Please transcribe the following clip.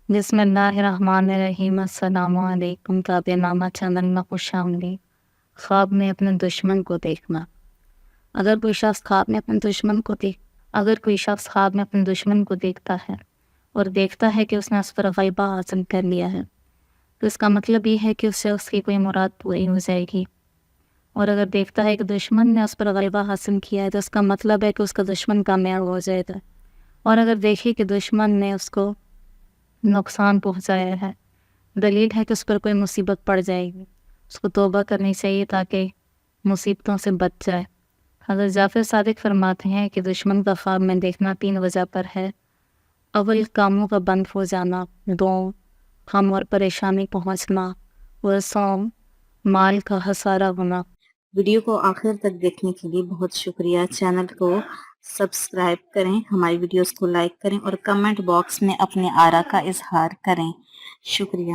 بسم اللہ الرحمن الرحیم۔ السلام علیکم۔ تابع نامہ چینل میں خوش آمدید۔ خواب میں اپنے دشمن کو دیکھنا۔ اگر کوئی شخص خواب میں اپنے دشمن کو دیکھتا ہے اور دیکھتا ہے کہ اس نے اس پر غلبہ حاصل کر لیا ہے تو اس کا مطلب یہ ہے کہ اس سے اس کی کوئی مراد پوری ہو جائے گی، اور اگر دیکھتا ہے کہ دشمن نے اس پر غلبہ حاصل کیا ہے تو اس کا مطلب ہے کہ اس کا دشمن کامیاب ہو جائے گا، اور اگر دیکھے کہ دشمن نے اس کو نقصان پہنچایا ہے، دلیل ہے کہ اس پر کوئی مصیبت پڑ جائے گی، اس کو توبہ کرنی چاہیے تاکہ مصیبتوں سے بچ جائے۔ حضرت جعفر صادق فرماتے ہیں کہ دشمن کا خواب میں دیکھنا 3 وجہ پر ہے۔ اول، کاموں کا بند ہو جانا، 2، غم اور پریشانی پہنچنا، اور 3، مال کا خسارہ ہونا۔ ویڈیو کو آخر تک دیکھنے کے لیے بہت شکریہ۔ چینل کو سبسکرائب کریں، ہماری ویڈیوز کو لائک کریں اور کمنٹ باکس میں اپنے آراء کا اظہار کریں۔ شکریہ۔